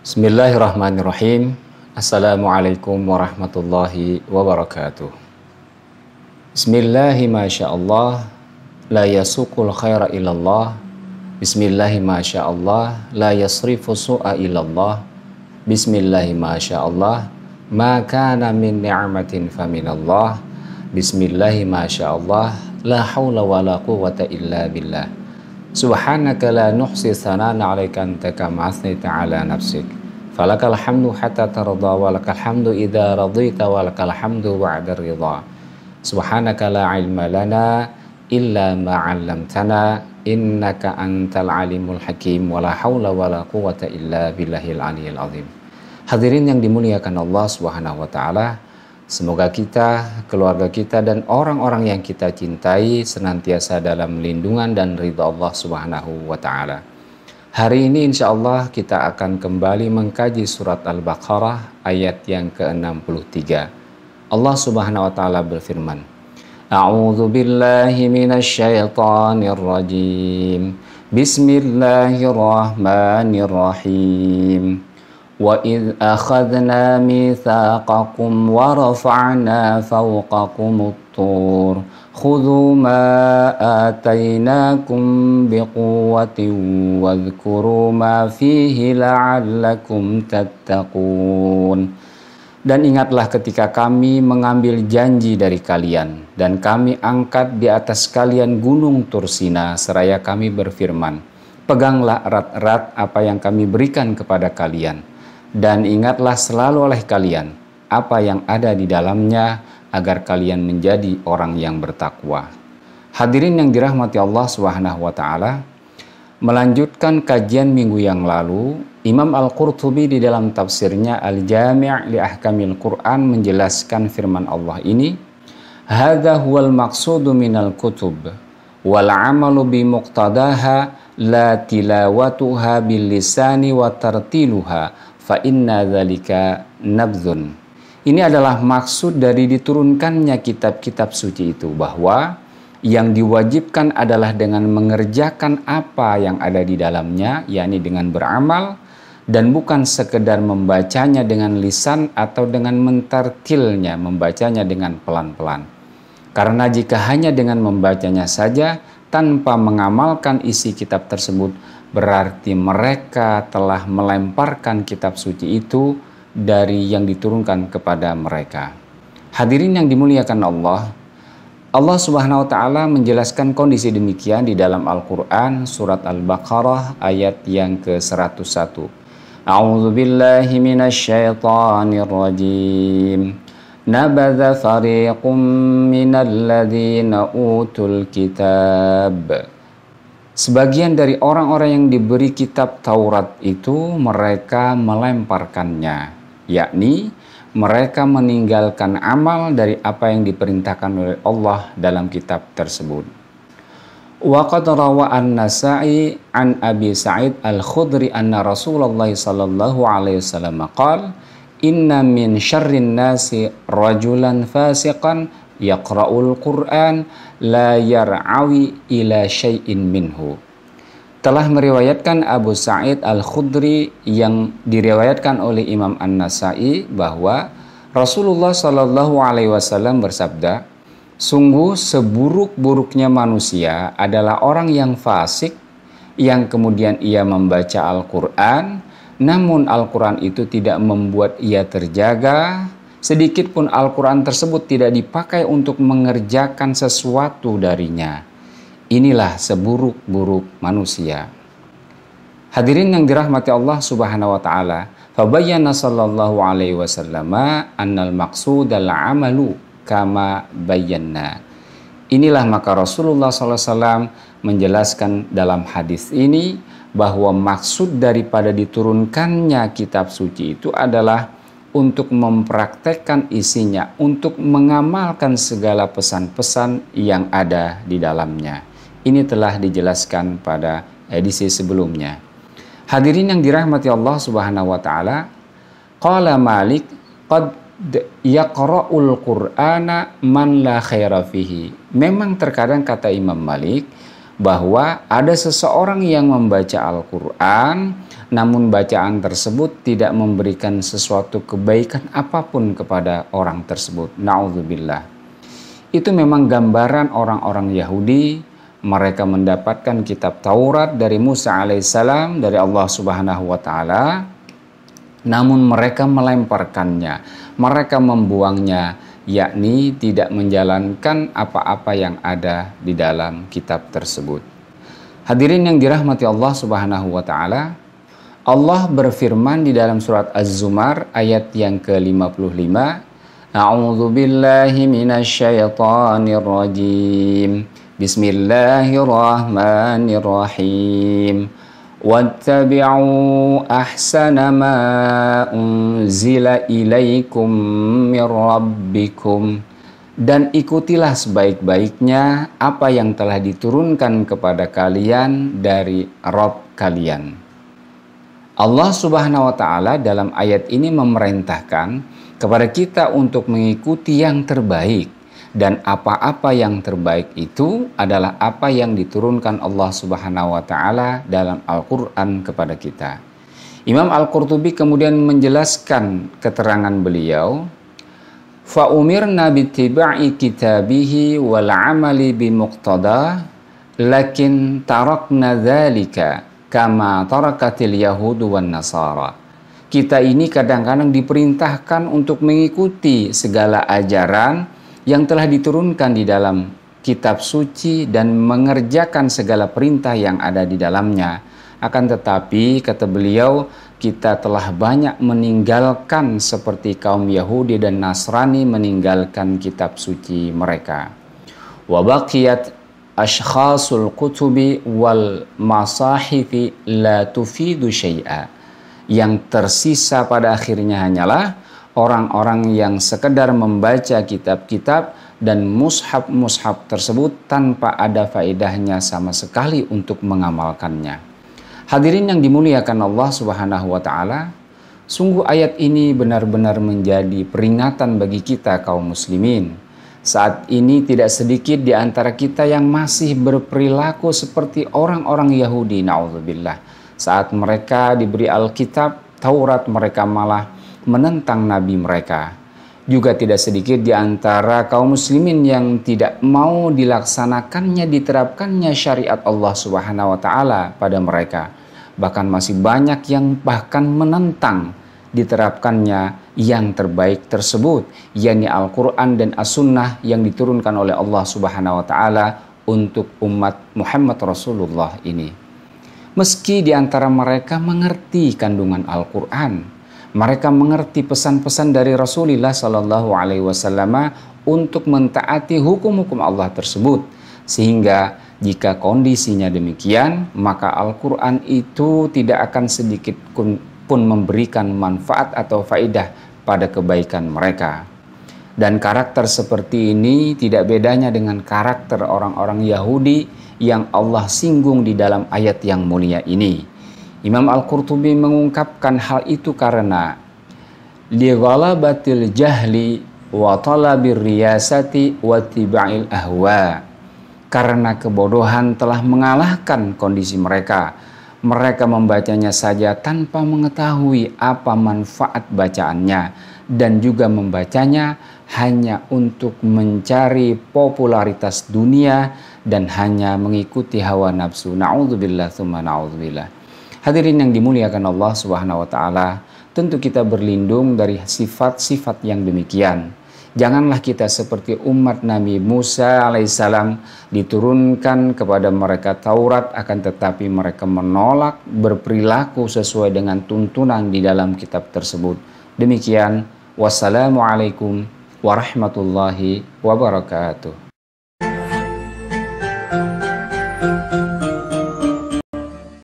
Bismillahirrahmanirrahim. Assalamualaikum warahmatullahi wabarakatuh. Bismillahi masyaallah, la yasuqul khaira illallah. Bismillahi masyaallah, la yasrifu su'a illallah. Bismillahi masyaallah, ma kana min ni'matin faminallah. Bismillahi masyaallah, la hawla wa la quwwata illa billah. Subhanaka la nuhsi tsanana 'alaika anta kama asnaita 'ala nafsik. Falakal hamdu hatta tarda wa lakal hamdu idza radita wa lakal hamdu ba'da ridha. Subhanaka la ilma lana illa ma 'allamtana innaka antal alimul hakim wa la haula wa la quwwata illa billahil aliyil azim. Hadirin yang dimuliakan Allah Subhanahu wa taala, semoga kita, keluarga kita dan orang-orang yang kita cintai senantiasa dalam lindungan dan ridha Allah Subhanahu wa taala. Hari ini insya Allah kita akan kembali mengkaji surat Al-Baqarah ayat yang ke-63. Allah Subhanahu wa taala berfirman, A'udzu billahi minasyaitonir rajim. Bismillahirrahmanirrahim. Wa idh akhadna mitsaqakum wa rafa'na fawqakumut tur. Khudhu ma atainakum biquwwatin wadhkuru ma fihi la'allakum tattaqun. Dan ingatlah ketika kami mengambil janji dari kalian dan kami angkat di atas kalian gunung Tursina seraya kami berfirman, peganglah erat-erat apa yang kami berikan kepada kalian dan ingatlah selalu oleh kalian apa yang ada di dalamnya agar kalian menjadi orang yang bertakwa. Hadirin yang dirahmati Allah Subhanahu wa taala, melanjutkan kajian minggu yang lalu, Imam Al-Qurtubi di dalam tafsirnya Al-Jami' li Ahkamil Quran menjelaskan firman Allah ini, "Hadza huwal maqsudu minal kutub wal 'amalu bi muqtadaha la tilawatuha bil lisani wa tartiluha fa inna dzalika nabdzun." Ini adalah maksud dari diturunkannya kitab-kitab suci itu, bahwa yang diwajibkan adalah dengan mengerjakan apa yang ada di dalamnya, yakni dengan beramal, dan bukan sekedar membacanya dengan lisan atau dengan mentartilnya, membacanya dengan pelan-pelan. Karena jika hanya dengan membacanya saja tanpa mengamalkan isi kitab tersebut, berarti mereka telah melemparkan kitab suci itu dari yang diturunkan kepada mereka. Hadirin yang dimuliakan Allah, Allah Subhanahu wa taala menjelaskan kondisi demikian di dalam Al-Qur'an surat Al-Baqarah ayat yang ke-101. A'udzu billahi minasyaitonir rajim. Nabadza fariqum minal ladzina utul kitab. Sebagian dari orang-orang yang diberi kitab Taurat itu mereka melemparkannya, yakni mereka meninggalkan amal dari apa yang diperintahkan oleh Allah dalam kitab tersebut. Wa qad rawa an-Nasa'i an Abi Sa'id Al-Khudri anna Rasulullah sallallahu alaihi wasallam qala, "Inna min syarrin nasi rajulan fasiqan yaqra'ul Qur'an la yar'awi ila syai'in minhu." Telah meriwayatkan Abu Sa'id Al-Khudri yang diriwayatkan oleh Imam An-Nasa'i bahwa Rasulullah Shallallahu Alaihi Wasallam bersabda, sungguh seburuk-buruknya manusia adalah orang yang fasik yang kemudian ia membaca Al-Quran, namun Al-Quran itu tidak membuat ia terjaga, sedikit pun Al-Quran tersebut tidak dipakai untuk mengerjakan sesuatu darinya. Inilah seburuk-buruk manusia. Hadirin yang dirahmati Allah Subhanahu wa taala, fabayyana sallallahu alaihi wasallam annal maqsudal amalu kama bayyana. Inilah maka Rasulullah sallallahu alaihi wasallam menjelaskan dalam hadis ini bahwa maksud daripada diturunkannya kitab suci itu adalah untuk mempraktekkan isinya, untuk mengamalkan segala pesan-pesan yang ada di dalamnya. Ini telah dijelaskan pada edisi sebelumnya. Hadirin yang dirahmati Allah Subhanahu wa taala, qala Malik qad yaqra'ul Qur'ana man la khaira fihi. Memang terkadang kata Imam Malik, bahwa ada seseorang yang membaca Al-Quran, namun bacaan tersebut tidak memberikan sesuatu kebaikan apapun kepada orang tersebut. Na'udzubillah. Itu memang gambaran orang-orang Yahudi. Mereka mendapatkan kitab Taurat dari Musa alaihissalam, dari Allah subhanahu wa ta'ala, namun mereka melemparkannya, mereka membuangnya, yakni tidak menjalankan apa-apa yang ada di dalam kitab tersebut. Hadirin yang dirahmati Allah subhanahu wa ta'ala, Allah berfirman di dalam surat Az-Zumar ayat yang ke-55, A'udzu billahi minasyaitonir rajim. Bismillahirrahmanirrahim. Wattabi'u ahsana ma unzila ilaikum mir rabbikum. Dan ikutilah sebaik-baiknya apa yang telah diturunkan kepada kalian dari Rabb kalian. Allah subhanahu wa ta'ala dalam ayat ini memerintahkan kepada kita untuk mengikuti yang terbaik. Dan apa-apa yang terbaik itu adalah apa yang diturunkan Allah subhanahu wa ta'ala dalam Al-Quran kepada kita. Imam Al-Qurtubi kemudian menjelaskan keterangan beliau, فَأُمِرْنَا بِاتِّبَعِ كِتَابِهِ وَالْعَمَلِ بِمُقْتَضَى لَكِنْ تَرَكْنَا ذَلِكَ كَمَا تَرَكَتِ الْيَهُودُ وَالنَّصَارَى. Kita ini kadang-kadang diperintahkan untuk mengikuti segala ajaran yang telah diturunkan di dalam kitab suci dan mengerjakan segala perintah yang ada di dalamnya. Akan tetapi, kata beliau, kita telah banyak meninggalkan seperti kaum Yahudi dan Nasrani meninggalkan kitab suci mereka. Wa baqiyat ashkhasul kutubi wal masahifi la tufidu syai'a. Yang tersisa pada akhirnya hanyalah orang-orang yang sekedar membaca kitab-kitab dan mushaf-mushaf tersebut tanpa ada faedahnya sama sekali untuk mengamalkannya. Hadirin yang dimuliakan Allah subhanahu wa ta'ala, sungguh ayat ini benar-benar menjadi peringatan bagi kita kaum muslimin. Saat ini tidak sedikit di antara kita yang masih berperilaku seperti orang-orang Yahudi, na'udzubillah. Saat mereka diberi Alkitab, Taurat, mereka malah menentang nabi mereka. Juga tidak sedikit di antara kaum muslimin yang tidak mau dilaksanakannya, diterapkannya syariat Allah subhanahu wa ta'ala pada mereka. Bahkan masih banyak yang bahkan menentang diterapkannya yang terbaik tersebut, yakni Al-Quran dan As-Sunnah yang diturunkan oleh Allah subhanahu wa ta'ala untuk umat Muhammad Rasulullah ini. Meski di antara mereka mengerti kandungan Al-Quran, mereka mengerti pesan-pesan dari Rasulullah Sallallahu Alaihi Wasallam untuk mentaati hukum-hukum Allah tersebut, sehingga jika kondisinya demikian, maka Al-Quran itu tidak akan sedikit pun memberikan manfaat atau faidah pada kebaikan mereka. Dan karakter seperti ini tidak bedanya dengan karakter orang-orang Yahudi yang Allah singgung di dalam ayat yang mulia ini. Imam Al-Qurtubi mengungkapkan hal itu karena lighalabatil jahli wa talabir riyasati wa tiba'il ahwa. Karena kebodohan telah mengalahkan kondisi mereka. Mereka membacanya saja tanpa mengetahui apa manfaat bacaannya, dan juga membacanya hanya untuk mencari popularitas dunia dan hanya mengikuti hawa nafsu. Na'udzubillah tsumma na'udzubillah. Hadirin yang dimuliakan Allah subhanahu wa ta'ala, tentu kita berlindung dari sifat-sifat yang demikian. Janganlah kita seperti umat Nabi Musa alaihissalam, diturunkan kepada mereka Taurat, akan tetapi mereka menolak berperilaku sesuai dengan tuntunan di dalam kitab tersebut. Demikian, wassalamualaikum warahmatullahi wabarakatuh.